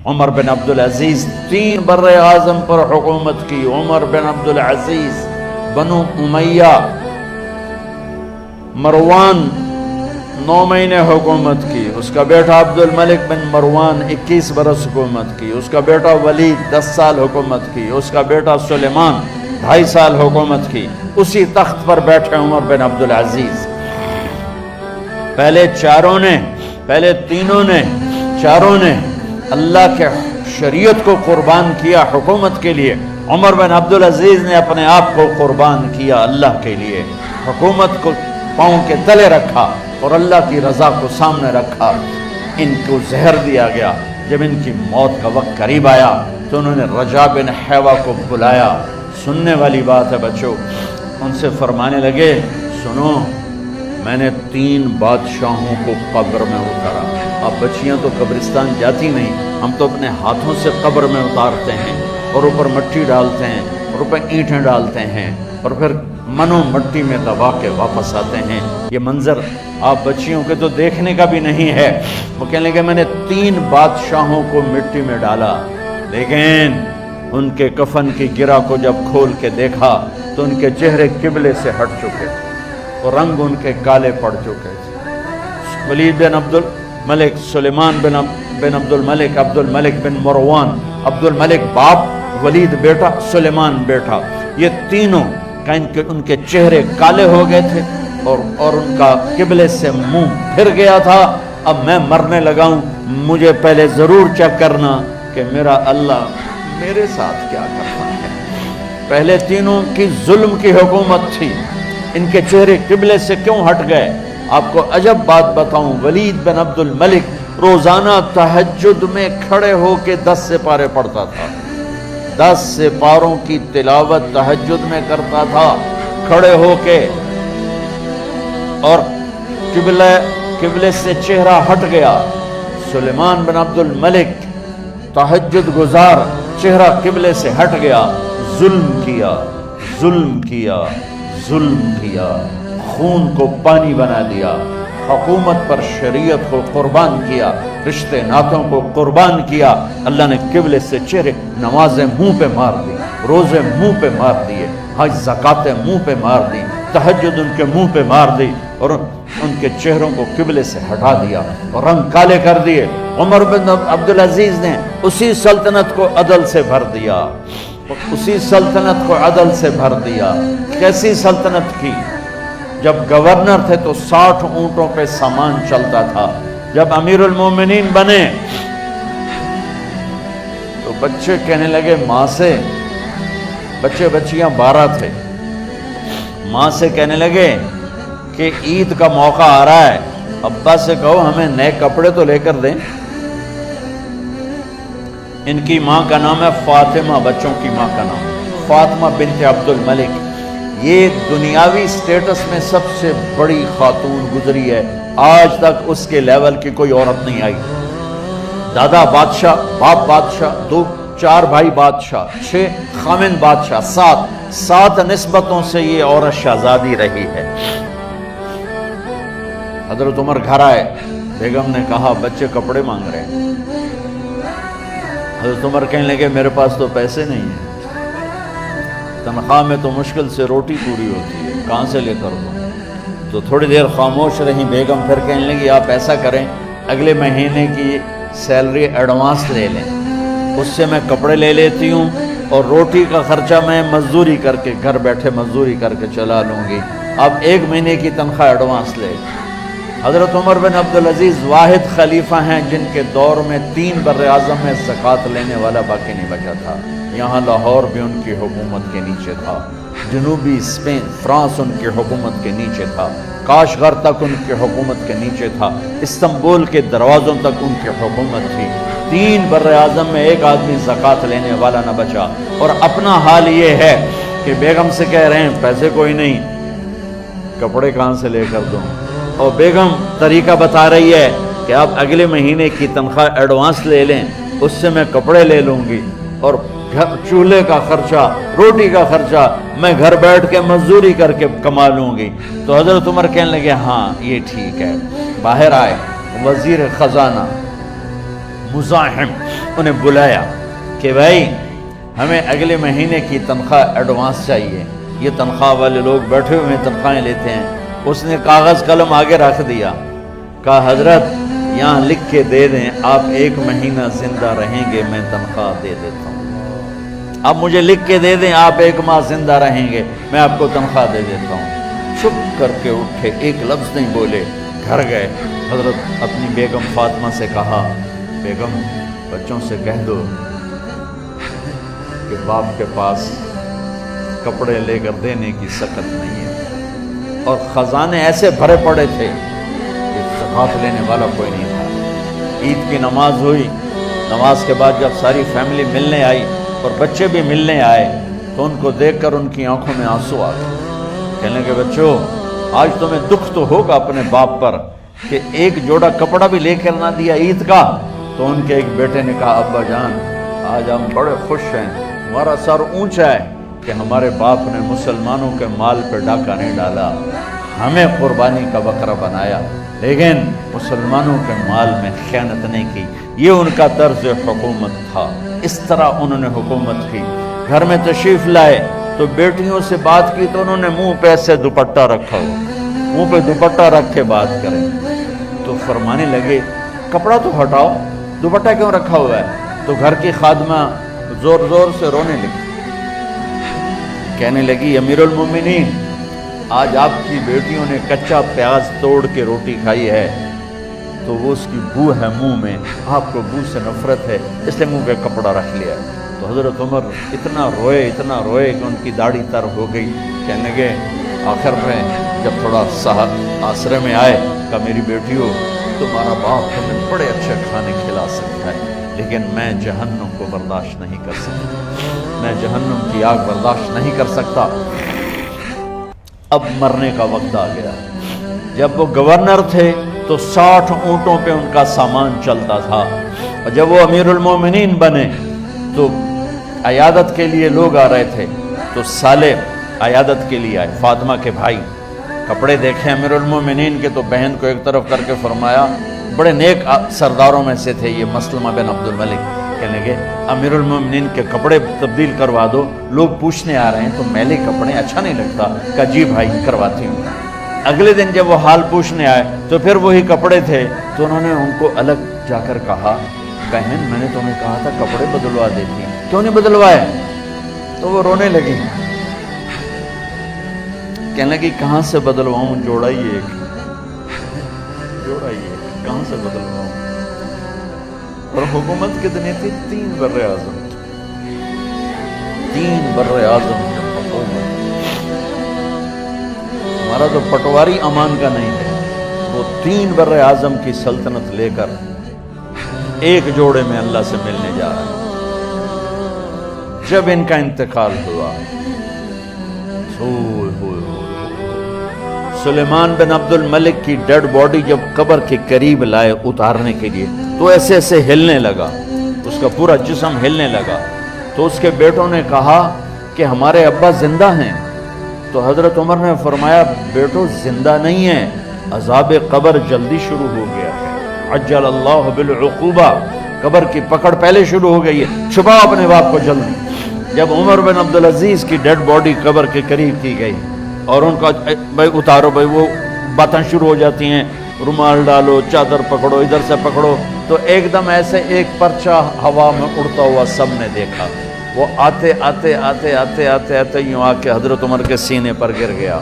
عمر بن عبدالعزیز 3 بر اعظم پر حکومت کی. عمر بن عبدالعزیز، بنو امیہ، مروان 9 مہینے حکومت کی. اس کا بیٹا عبد الملک بن مروان 21 برس حکومت کی. اس کا بیٹا ولید 10 سال حکومت کی. اس کا بیٹا سلیمان 2.5 سال حکومت کی. اسی تخت پر بیٹھے عمر بن عبدالعزیز. پہلے چاروں نے اللہ کے شریعت کو قربان کیا حکومت کے لیے. عمر بن عبدالعزیز نے اپنے آپ کو قربان کیا اللہ کے لیے. حکومت کو پاؤں کے تلے رکھا اور اللہ کی رضا کو سامنے رکھا. ان کو زہر دیا گیا. جب ان کی موت کا وقت قریب آیا تو انہوں نے رجا بن حیوہ کو بلایا. سننے والی بات ہے بچوں. ان سے فرمانے لگے، سنو، میں نے 3 بادشاہوں کو قبر میں اتارا. اب بچیاں تو قبرستان جاتی نہیں، ہم تو اپنے ہاتھوں سے قبر میں اتارتے ہیں اور اوپر مٹی ڈالتے ہیں اور اوپر اینٹیں ڈالتے ہیں اور پھر منو مٹی میں دبا کے واپس آتے ہیں. یہ منظر آپ بچیوں کے تو دیکھنے کا بھی نہیں ہے. وہ کہنے لگے میں نے 3 بادشاہوں کو مٹی میں ڈالا، لیکن ان کے کفن کی گرہ کو جب کھول کے دیکھا تو ان کے چہرے قبلے سے ہٹ چکے تھے اور رنگ ان کے کالے پڑ چکے تھے. ولید بن عبد الملک، سلیمان بن عبد الملک بن مروان، عبد الملک باپ، ولید بیٹا، سلیمان بیٹا، یہ تینوں ان کے چہرے کالے ہو گئے تھے اور ان کا قبلے سے منہ پھر گیا تھا. اب میں مرنے لگا ہوں، مجھے پہلے ضرور چیک کرنا کہ میرا اللہ میرے ساتھ کیا کرتا ہے. پہلے تینوں کی ظلم کی حکومت تھی، ان کے چہرے قبلے سے کیوں ہٹ گئے؟ آپ کو عجب بات بتاؤں، ولید بن عبد الملک روزانہ تہجد میں کھڑے ہو کے 10 سپارے پڑھتا تھا. 10 سپاروں کی تلاوت تہجد میں کرتا تھا کھڑے ہو کے، اور قبلے سے چہرہ ہٹ گیا. سلیمان بن عبد الملک تہجد گزار، چہرہ قبلے سے ہٹ گیا. ظلم کیا، خون کو پانی بنا دیا، حکومت پر شریعت کو قربان کیا، رشتے ناتوں کو قربان کیا. اللہ نے قبلے سے چہرے، نمازیں منہ پہ مار دی، روزے منہ پہ مار دیے، حج زکاتیں منہ پہ مار دی، تہجد ان کے منہ پہ مار دی اور ان کے چہروں کو قبلے سے ہٹا دیا اور رنگ کالے کر دیے. عمر بن عبدالعزیز نے اسی سلطنت کو عدل سے بھر دیا. کیسی سلطنت کی؟ جب گورنر تھے تو 60 اونٹوں پہ سامان چلتا تھا. جب امیر المومنین بنے تو بچے کہنے لگے ماں سے، بچیاں 12 تھے، ماں سے کہنے لگے کہ عید کا موقع آ رہا ہے، ابا سے کہو ہمیں نئے کپڑے تو لے کر دیں. ان کی ماں کا نام ہے فاطمہ، بچوں کی ماں کا نام فاطمہ بنت عبد الملک. یہ دنیاوی سٹیٹس میں سب سے بڑی خاتون گزری ہے. آج تک اس کے لیول کی کوئی عورت نہیں آئی. دادا بادشاہ، باپ بادشاہ، 4 بھائی بادشاہ، 6 خامن بادشاہ، 7 نسبتوں سے یہ عورت شہزادی رہی ہے. حضرت عمر گھر آئے، بیگم نے کہا بچے کپڑے مانگ رہے ہیں. حضرت عمر کہنے لگے میرے پاس تو پیسے نہیں ہیں، تنخواہ میں تو مشکل سے روٹی پوری ہوتی ہے، کہاں سے لے کر دوں؟ تو تھوڑی دیر خاموش رہی بیگم، پھر کہنے لگی آپ ایسا کریں، اگلے مہینے کی سیلری ایڈوانس لے لیں، اس سے میں کپڑے لے لیتی ہوں اور روٹی کا خرچہ میں مزدوری کر کے، گھر بیٹھے مزدوری کر کے چلا لوں گی. آپ 1 مہینے کی تنخواہ ایڈوانس لے. حضرت عمر بن عبدالعزیز واحد خلیفہ ہیں جن کے دور میں 3 بر اعظم میں زکوٰۃ لینے والا باقی نہیں بچا تھا. یہاں لاہور بھی ان کی حکومت کے نیچے تھا، جنوبی اسپین فرانس ان کی حکومت کے نیچے تھا، کاشغر تک ان کی حکومت کے نیچے تھا، استنبول کے دروازوں تک ان کی حکومت تھی. 3 بر اعظم میں ایک آدمی زکوٰۃ لینے والا نہ بچا. اور اپنا حال یہ ہے کہ بیگم سے کہہ رہے ہیں پیسے کوئی نہیں، کپڑے کہاں سے لے کر دوں؟ اور بیگم طریقہ بتا رہی ہے کہ آپ اگلے مہینے کی تنخواہ ایڈوانس لے لیں، اس سے میں کپڑے لے لوں گی اور چولہے کا خرچہ، روٹی کا خرچہ میں گھر بیٹھ کے مزدوری کر کے کما لوں گی. تو حضرت عمر کہنے لگے ہاں یہ ٹھیک ہے. باہر آئے وزیر خزانہ مزاحم انہیں بلایا کہ بھائی ہمیں اگلے مہینے کی تنخواہ ایڈوانس چاہیے، یہ تنخواہ والے لوگ بیٹھے ہوئے تنخواہیں لیتے ہیں۔ اس نے کاغذ قلم آگے رکھ دیا، کہا حضرت یہاں لکھ کے دے دیں آپ 1 مہینہ زندہ رہیں گے میں تنخواہ دے دیتا ہوں، آپ مجھے لکھ کے دے دیں آپ 1 ماہ زندہ رہیں گے میں آپ کو تنخواہ دے دیتا ہوں۔ چپ کر کے اٹھے، ایک لفظ نہیں بولے، گھر گئے۔ حضرت اپنی بیگم فاطمہ سے کہا بیگم بچوں سے کہہ دو کہ باپ کے پاس کپڑے لے کر دینے کی سخت نہیں ہے، اور خزانے ایسے بھرے پڑے تھے کہ زکوٰۃ لینے والا کوئی نہیں تھا۔ عید کی نماز ہوئی، نماز کے بعد جب ساری فیملی ملنے آئی اور بچے بھی ملنے آئے تو ان کو دیکھ کر ان کی آنکھوں میں آنسو آ گئے۔ کہنے کہ بچوں آج تمہیں دکھ تو ہوگا اپنے باپ پر کہ ایک جوڑا کپڑا بھی لے کر نہ دیا عید کا۔ تو ان کے ایک بیٹے نے کہا ابا جان آج ہم بڑے خوش ہیں، ہمارا سر اونچا ہے کہ ہمارے باپ نے مسلمانوں کے مال پہ ڈاکہ نہیں ڈالا، ہمیں قربانی کا بکرا بنایا لیکن مسلمانوں کے مال میں خیانت نہیں کی۔ یہ ان کا طرز حکومت تھا، اس طرح انہوں نے حکومت کی۔ گھر میں تشریف لائے تو بیٹیوں سے بات کی تو انہوں نے منہ پہ ایسے دوپٹہ رکھا ہو، منہ پہ دوپٹہ رکھ کے بات کریں تو فرمانے لگے کپڑا تو ہٹاؤ، دوپٹہ کیوں رکھا ہوا ہے؟ تو گھر کی خادمہ زور زور سے رونے لگی، کہنے لگی امیر المومنین آج آپ کی بیٹیوں نے کچا پیاز توڑ کے روٹی کھائی ہے تو وہ اس کی بو ہے منہ میں، آپ کو بو سے نفرت ہے اس لیے منہ پہ کپڑا رکھ لیا۔ تو حضرت عمر اتنا روئے کہ ان کی داڑھی تر ہو گئی۔ کہنے لگے آخر میں جب تھوڑا آسرے میں آئے کہ میری بیٹیوں تمہارا باپ تمہیں بڑے اچھے کھانے کھلا سکتا ہے لیکن میں جہنم کو برداشت نہیں کر سکتا، میں جہنم کی آگ برداشت نہیں کر سکتا۔ اب مرنے کا وقت آ گیا۔ جب وہ گورنر تھے تو 60 اونٹوں پہ ان کا سامان چلتا تھا، اور جب وہ امیر المومنین بنے تو عیادت کے لیے لوگ آ رہے تھے تو سالے عیادت کے لیے آئے، فاطمہ کے بھائی کپڑے دیکھے امیر المومنین کے تو بہن کو ایک طرف کر کے فرمایا، بڑے نیک سرداروں میں سے تھے یہ مسلمہ بن عبد الملک، کہنے لگے امیر المومنین کے کپڑے تبدیل کروا دو، لوگ پوچھنے آ رہے ہیں تو میلے کپڑے اچھا نہیں لگتا۔ کہا جی بھائی کرواتی ہوں۔ اگلے دن جب وہ حال پوچھنے آئے تو پھر وہی کپڑے تھے تو انہوں نے ان کو الگ جا کر کہا بہن میں نے تمہیں کہا تھا کپڑے بدلوا دیتی، کیوں نہیں بدلوائے؟ تو وہ رونے لگی، کہنے لگی کہاں سے بدلواؤں، جوڑا ہی ایک کہاں سے بدلواؤں؟ اور حکومت کتنی تھی؟ 3 بر اعظم، 3 بر اعظم کی حکومت۔ ہمارا تو پٹواری امان کا نہیں ہے، وہ 3 بر اعظم کی سلطنت لے کر ایک جوڑے میں اللہ سے ملنے جا رہا ہے۔ جب ان کا انتقال ہوا سلیمان بن عبد الملک کی ڈیڈ باڈی جب قبر کے قریب لائے اتارنے کے لیے تو ایسے ایسے ہلنے لگا، اس کا پورا جسم ہلنے لگا۔ تو اس کے بیٹوں نے کہا کہ ہمارے ابا زندہ ہیں، تو حضرت عمر نے فرمایا بیٹو زندہ نہیں ہیں، عذاب قبر جلدی شروع ہو گیا ہے، عجل اللہ بالعقوبہ، قبر کی پکڑ پہلے شروع ہو گئی ہے، چھپاؤ اپنے باپ کو جلدی۔ جب عمر بن عبدالعزیز کی ڈیڈ باڈی قبر کے قریب کی گئی اور ان کا بھائی اتارو، بھائی وہ باتیں شروع ہو جاتی ہیں، رومال ڈالو، چادر پکڑو، ادھر سے پکڑو، تو ایک دم ایسے ایک پرچہ ہوا میں اڑتا ہوا سب نے دیکھا، وہ آتے آتے آتے آتے آتے آتے یوں آ کے حضرت عمر کے سینے پر گر گیا۔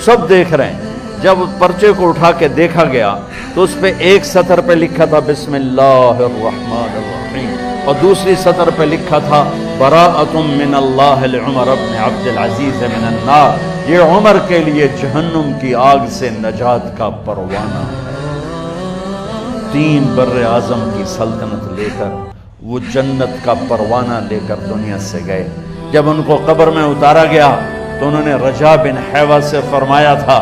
سب دیکھ رہے ہیں۔ جب پرچے کو اٹھا کے دیکھا گیا تو اس پہ ایک سطر پہ لکھا تھا بسم اللہ الرحمن الرحیم، اور دوسری سطر پہ لکھا تھا براءۃ من اللہ لعمر بن عبد العزیز من النار، یہ عمر کے لیے جہنم کی آگ سے نجات کا پروانہ ہے۔ 3 بر اعظم کی سلطنت لے کر وہ جنت کا پروانہ لے کر دنیا سے گئے۔ جب ان کو قبر میں اتارا گیا تو انہوں نے رجا بن حیوہ سے فرمایا تھا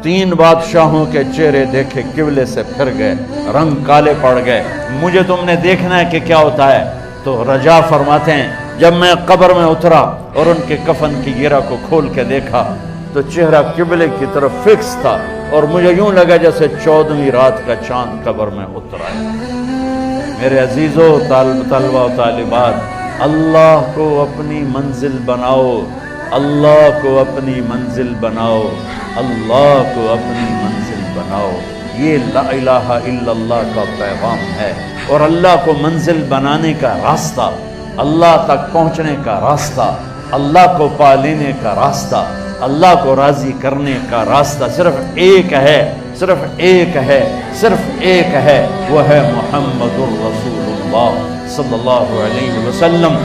3 بادشاہوں کے چہرے دیکھے قبلے سے پھر گئے، رنگ کالے پڑ گئے، مجھے تم نے دیکھنا ہے کہ کیا ہوتا ہے۔ تو رجا فرماتے ہیں جب میں قبر میں اترا اور ان کے کفن کی گرہ کو کھول کے دیکھا تو چہرہ قبلے کی طرف فکس تھا اور مجھے یوں لگا جیسے 14ویں رات کا چاند قبر میں اترا ہے۔ میرے عزیزو طلبہ و طالبات، اللہ کو اپنی منزل بناؤ، اللہ کو اپنی منزل بناؤ، اللہ کو اپنی منزل بناؤ۔ یہ لا الہ الا اللہ کا پیغام ہے، اور اللہ کو منزل بنانے کا راستہ، اللہ تک پہنچنے کا راستہ، اللہ کو پا لینے کا راستہ، اللہ کو راضی کرنے کا راستہ صرف ایک ہے، صرف ایک ہے، صرف ایک ہے، وہ ہے محمد الرسول اللہ صلی اللہ علیہ وسلم۔